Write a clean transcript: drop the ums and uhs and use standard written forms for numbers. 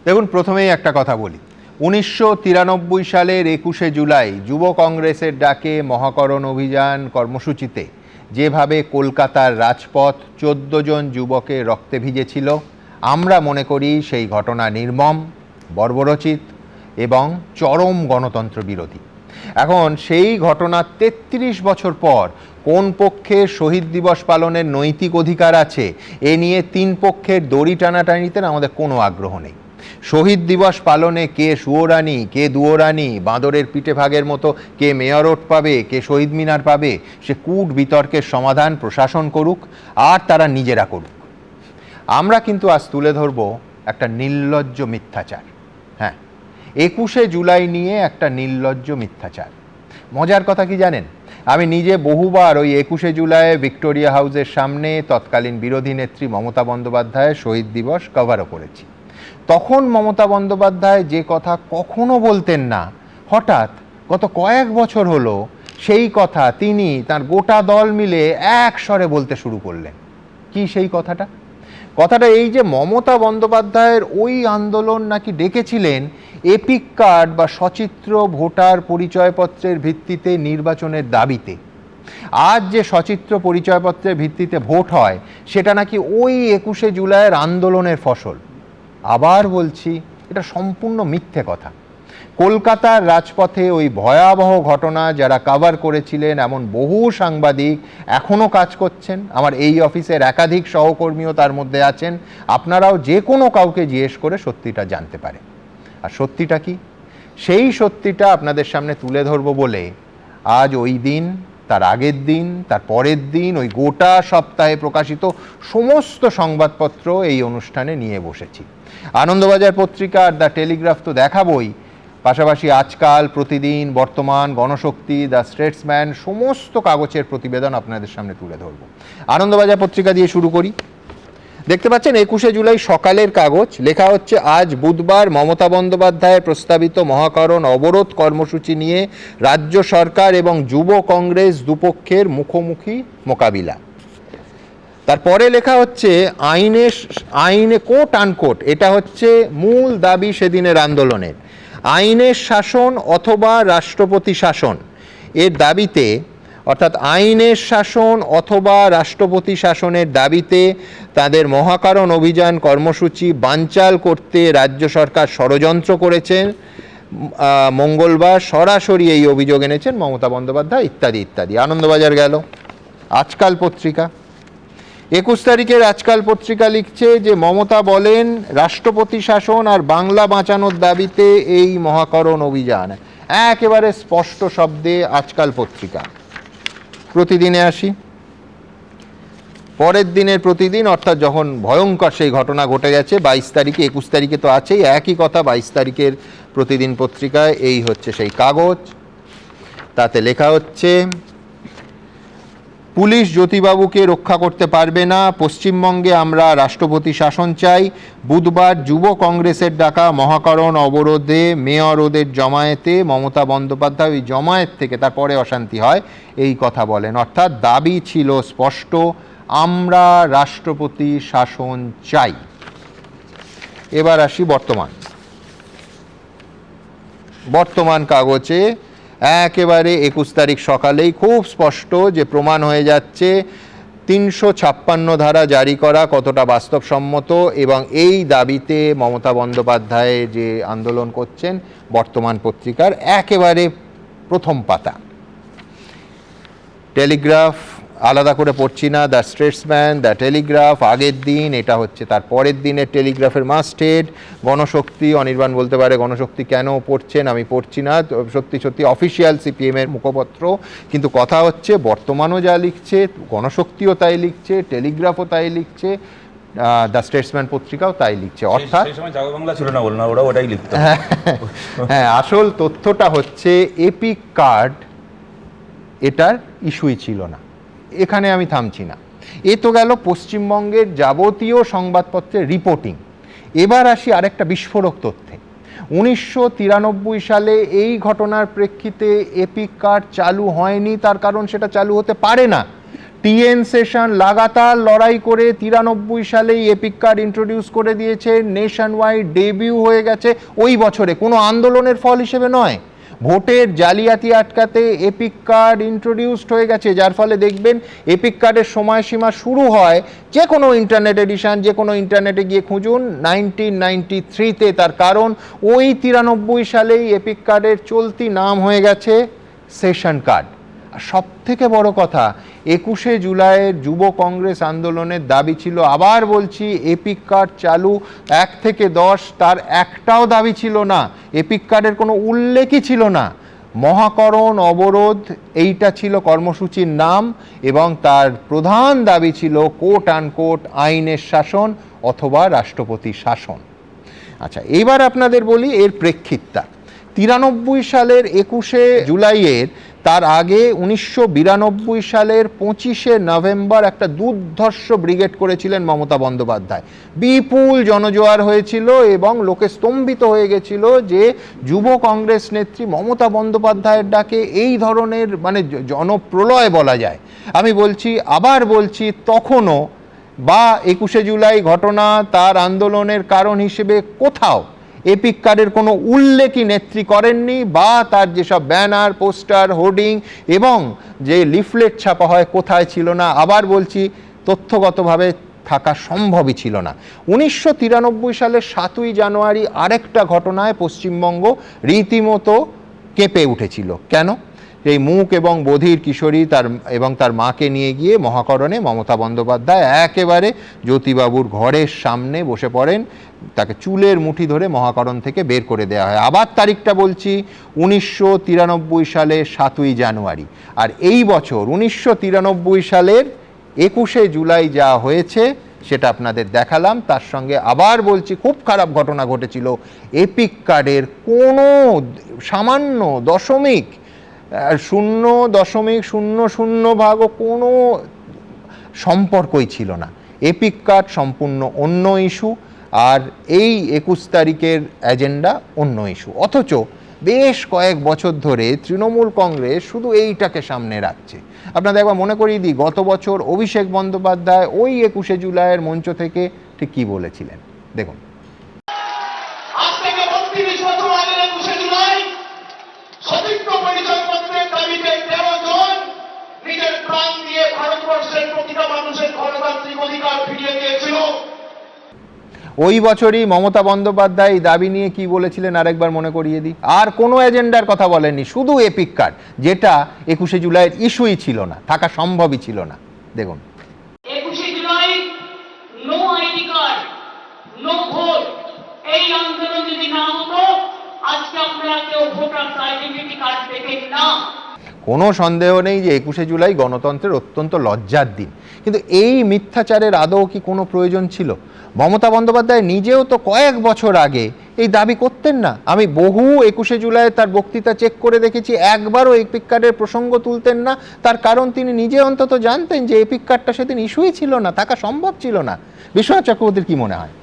দেখুন, প্রথমেই একটা কথা বলি। 1993 সালের 21শে জুলাই যুব কংগ্রেসের ডাকে মহাকরণ অভিযান কর্মসূচিতে যেভাবে কলকাতার রাজপথ 14 জন যুবকের রক্তে ভিজেছিল, আমরা মনে করি সেই ঘটনা নির্মম, বর্বরোচিত এবং চরম গণতন্ত্র বিরোধী। এখন সেই ঘটনার 33 বছর পর কোন পক্ষের শহীদ দিবস পালনের নৈতিক অধিকার আছে এ নিয়ে তিন পক্ষের দড়ি টানাটানিতে আমাদের কোনো আগ্রহ নেই। শহীদ দিবস পালনে কে সুয়োরানি, কে দুয়োরানি, বাঁদরের পিঠে ভাগের মতো কে মেয়রট পাবে, কে শহীদ মিনার পাবে, সে কূট বিতর্কের সমাধান প্রশাসন করুক আর তারা নিজেরা করুক। আমরা কিন্তু আজ তুলে ধরব একটা নির্লজ্জ মিথ্যাচার। হ্যাঁ, 21শে জুলাই নিয়ে একটা নির্লজ্জ মিথ্যাচার। মজার কথা কি জানেন, আমি নিজে বহুবার ওই 21শে জুলাই ভিক্টোরিয়া হাউসের সামনে তৎকালীন বিরোধী নেত্রী মমতা বন্দ্যোপাধ্যায়ের শহীদ দিবস কভারও করেছি। তখন মমতা বন্দ্যোপাধ্যায় যে কথা কখনো বলতেন না, হঠাৎ গত কয়েক বছর হলো সেই কথা তিনি তার গোটা দল মিলে এক স্বরে বলতে শুরু করলেন। কি সেই কথাটা? কথাটা এই যে মমতা বন্দ্যোপাধ্যায়ের ওই আন্দোলন নাকি ডেকেছিলেন এপিক কার্ড বা সচিত্র ভোটার পরিচয়পত্রের ভিত্তিতে নির্বাচনের দাবিতে। আজ যে সচিত্র পরিচয়পত্রের ভিত্তিতে ভোট হয় সেটা নাকি ওই 21শে জুলাইয়ের আন্দোলনের ফসল। আবার বলছি, এটা সম্পূর্ণ মিথ্যে কথা। কলকাতার রাজপথে ওই ভয়াবহ ঘটনা যারা কভার করেছিলেন এমন বহু সাংবাদিক এখনও কাজ করছেন। আমার এই অফিসের একাধিক সহকর্মীও তার মধ্যে আছেন। আপনারাও যে কোনো কাউকে জিজ্ঞেস করে সত্যিটা জানতে পারেন। আর সত্যিটা কি, সেই সত্যিটা আপনাদের সামনে তুলে ধরব বলে আজ ওই দিন, তার আগের দিন, তার পরের দিন, ওই গোটা সপ্তাহে প্রকাশিত সমস্ত সংবাদপত্র এই অনুষ্ঠানে নিয়ে বসেছি। আনন্দবাজার পত্রিকা আর দ্য টেলিগ্রাফ তো দেখাবই, পাশাপাশি আজকাল, প্রতিদিন, বর্তমান, গণশক্তি, দ্য স্টেটসম্যান সমস্ত কাগজের প্রতিবেদন আপনাদের সামনে তুলে ধরব। আনন্দবাজার পত্রিকা দিয়ে শুরু করি। দেখতে পাচ্ছেন 21শে জুলাই সকালের কাগজ, লেখা হচ্ছে আজ বুধবার মমতা বন্দ্যোপাধ্যায়ের প্রস্তাবিত মহাকরণ অবরোধ কর্মসূচি নিয়ে রাজ্য সরকার এবং যুব কংগ্রেস দুপক্ষের মুখোমুখি মোকাবিলা। তারপরে লেখা হচ্ছে আইনে কোট আনকোট, এটা হচ্ছে মূল দাবি সেদিনের আন্দোলনের, আইনের শাসন অথবা রাষ্ট্রপতি শাসন এর দাবিতে, অর্থাৎ আইনের শাসন অথবা রাষ্ট্রপতি শাসনের দাবিতে তাদের মহাকরণ অভিযান কর্মসূচি বানচাল করতে রাজ্য সরকার ষড়যন্ত্র করেছেন। মঙ্গলবার সরাসরি এই অভিযোগ এনেছেন মমতা বন্দ্যোপাধ্যায়, ইত্যাদি ইত্যাদি। আনন্দবাজার গেল। আজকাল পত্রিকা 21 তারিখের আজকাল পত্রিকা লিখছে যে মমতা বলেন রাষ্ট্রপতি শাসন আর বাংলা বাঁচানোর দাবিতে এই মহাকরণ অভিযান। একেবারে স্পষ্ট শব্দে আজকাল পত্রিকা। প্রতিদিনে আসি, পরের দিনের প্রতিদিন, অর্থাৎ যখন ভয়ঙ্কর সেই ঘটনা ঘটে গেছে 22 তারিখে, 21 তারিখে তো আছেই, একই কথা 22 তারিখের প্রতিদিন পত্রিকায়। এই হচ্ছে সেই কাগজ। তাতে লেখা হচ্ছে পুলিশ জ্যোতিবাবুকে রক্ষা করতে পারবে না, পশ্চিমবঙ্গে আমরা রাষ্ট্রপতি শাসন চাই। বুধবার যুব কংগ্রেসের ডাকা মহাকরণ অবরোধে মেয়র ওদের জমায়েতে মমতা বন্দ্যোপাধ্যায় ওই জমায়েত থেকে তারপরে অশান্তি হয় এই কথা বলেন। অর্থাৎ দাবি ছিল স্পষ্ট, আমরা রাষ্ট্রপতি শাসন চাই। এবার আসি বর্তমান কাগজে একেবারে 21 তারিখ সকালেই খুব স্পষ্ট যে প্রমাণ হয়ে যাচ্ছে 356 ধারা জারি করা কতটা বাস্তবসম্মত এবং এই দাবিতে মমতা বন্দ্যোপাধ্যায় যে আন্দোলন করছেন। বর্তমান পত্রিকার একেবারে প্রথম পাতা। টেলিগ্রাফ আলাদা করে পড়ছি না, দ্য স্টেটসম্যান, দ্য টেলিগ্রাফ আগের দিন, এটা হচ্ছে তার পরের দিনের টেলিগ্রাফের মাস্টেড। গণশক্তি, অনির্বাণ বলতে পারে গণশক্তি কেন পড়ছেন, আমি পড়ছি না, সত্যি সত্যি অফিসিয়াল সিপিএমের মুখপত্র। কিন্তু কথা হচ্ছে বর্তমানও যা লিখছে, গণশক্তিও তাই লিখছে, টেলিগ্রাফও তাই লিখছে, দ্য স্টেটসম্যান পত্রিকাও তাই লিখছে। অর্থাৎ ওটাই লিখতে। হ্যাঁ, আসল তথ্যটা হচ্ছে এপিক কার্ড এটার ইস্যুই ছিল না। এখানে আমি থামছি না। এ তো গেল পশ্চিমবঙ্গের যাবতীয় সংবাদপত্রের রিপোর্টিং। এবার আসি আরেকটা বিস্ফোরক তথ্যে। 1993 সালে এই ঘটনার প্রেক্ষিতে এপিক কার্ড চালু হয়নি, তার কারণ সেটা চালু হতে পারে না। টিএন সেশন লাগাতার লড়াই করে 93 সালেই এপিক কার্ড ইন্ট্রোডিউস করে দিয়েছে, নেশন ওয়াইড ডেবিউ হয়ে গেছে ওই বছরে, কোনো আন্দোলনের ফল হিসেবে নয়। ভোটের জালিয়াতি আটকাতে এপিক কার্ড ইন্ট্রোডিউসড হয়ে গেছে, যার ফলে দেখবেন এপিক কার্ডের সময়সীমা শুরু হয় যে কোনো ইন্টারনেট এডিশন, যে কোনো ইন্টারনেটে গিয়ে খুঁজুন 1993-তে। তার কারণ ওই 93 সালেই এপিক কার্ডের চলতি নাম হয়ে গেছে সেশন কার্ড। আর সব থেকে বড় কথা, 21শে জুলাইয়ের যুব কংগ্রেস আন্দোলনের দাবি ছিল, আবার বলছি, এপিক কার্ড চালু 1 থেকে 10, তার একটাও দাবি ছিল না, এপিক কার্ডের কোনো উল্লেখই ছিল না। মহাকরণ অবরোধ এইটা ছিল কর্মসূচির নাম, এবং তার প্রধান দাবি ছিল কোট আনকোট আইনের শাসন অথবা রাষ্ট্রপতির শাসন। আচ্ছা, এবার আপনাদের বলি এর প্রেক্ষিতটা। 93 সালের 21শে জুলাইয়ের তার আগে 1992 সালের 25শে নভেম্বর একটা দুর্ধর্ষ ব্রিগেড করেছিলেন মমতা বন্দ্যোপাধ্যায়। বিপুল জনজোয়ার হয়েছিল এবং লোকে স্তম্ভিত হয়ে গেছিল যে যুব কংগ্রেস নেত্রী মমতা বন্দ্যোপাধ্যায়ের ডাকে এই ধরনের মানে জনপ্রলয় বলা যায়। আমি বলছি, আবার বলছি, তখনও বা 21শে জুলাই ঘটনা তার আন্দোলনের কারণ হিসেবে কোথাও এপিক কার্ডের কোনো উল্লেখই নেত্রী করেননি, বা তার যেসব ব্যানার, পোস্টার, হোর্ডিং এবং যে লিফলেট ছাপা হয় কোথায় ছিল না। আবার বলছি, তথ্যগতভাবে থাকা সম্ভবই ছিল না। 1993 সালের 7ই জানুয়ারি আরেকটা ঘটনায় পশ্চিমবঙ্গ রীতিমতো কেঁপে উঠেছিল। কেন? এই মূক এবং বধির কিশোরী তার মাকে নিয়ে গিয়ে মহাকরণে মমতা বন্দ্যোপাধ্যায় একেবারে জ্যোতিবাবুর ঘরের সামনে বসে পড়েন, তাকে চুলের মুঠি ধরে মহাকরণ থেকে বের করে দেওয়া হয়। আবার তারিখটা বলছি, 1993 সালের 7ই জানুয়ারি। আর এই বছর 1993 সালের 21শে জুলাই যা হয়েছে সেটা আপনাদের দেখালাম। তার সঙ্গে আবার বলছি, খুব খারাপ ঘটনা ঘটেছিল। এপিক কার্ডের কোনো সামান্য 0.00 ভাগও কোনো সম্পর্কই ছিল না। এপিক কার্ড সম্পূর্ণ অন্য ইস্যু, আর এই 21 তারিখের এজেন্ডা অন্য ইস্যু। অথচ বেশ কয়েক বছর ধরে তৃণমূল কংগ্রেস শুধু এইটাকে সামনে রাখছে। আপনাদের একবার মনে করিয়ে দিই, গত বছর অভিষেক বন্দ্যোপাধ্যায় ওই 21শে জুলাইয়ের মঞ্চ থেকে ঠিক কী বলেছিলেন, দেখুন। আজ থেকে 32 বছর আগে 21শে জুলাই সচিত্র পরিচয়পত্রের দাবিতে 13 জন নিজের প্রাণ দিয়ে ভারতবর্ষের প্রতিটা মানুষের গণতান্ত্রিক অধিকার ফিরিয়ে দিয়েছিল। ওই বছরই মমতা বন্দ্যোপাধ্যায় দাবি নিয়ে কি বলেছিলেন আরেকবার মনে করিয়ে দিই। আর কোনো এজেন্ডার কথা বলেননি, শুধু এপিক কার্ড, যেটা 21শে জুলাইয়ের ইস্যুই ছিল না, থাকা সম্ভবই ছিল না। দেখুন, 21শে July no ID card, no vote, এই আন্দোলন যদি না হতো আজকে আপনারা কেউ ভোটার আইডেন্টিটি কার্ড পেতেন না। কোনো সন্দেহ নেই যে 21শে জুলাই গণতন্ত্রের অত্যন্ত লজ্জার দিন, কিন্তু এই মিথ্যাচারের আদৌ কি কোনো প্রয়োজন ছিল? মমতা বন্দ্যোপাধ্যায় নিজেও তো কয়েক বছর আগে এই দাবি করতেন না। আমি বহু 21শে জুলাই তার বক্তৃতা চেক করে দেখেছি, একবারও এপিক কার্ডের প্রসঙ্গ তুলতেন না। তার কারণ তিনি নিজে অন্তত জানতেন যে এপিক কার্ডটা সেদিন ইস্যুই ছিল না, থাকা সম্ভব ছিল না। বিশ্বনাথ চক্রবর্তীর কি মনে হয়?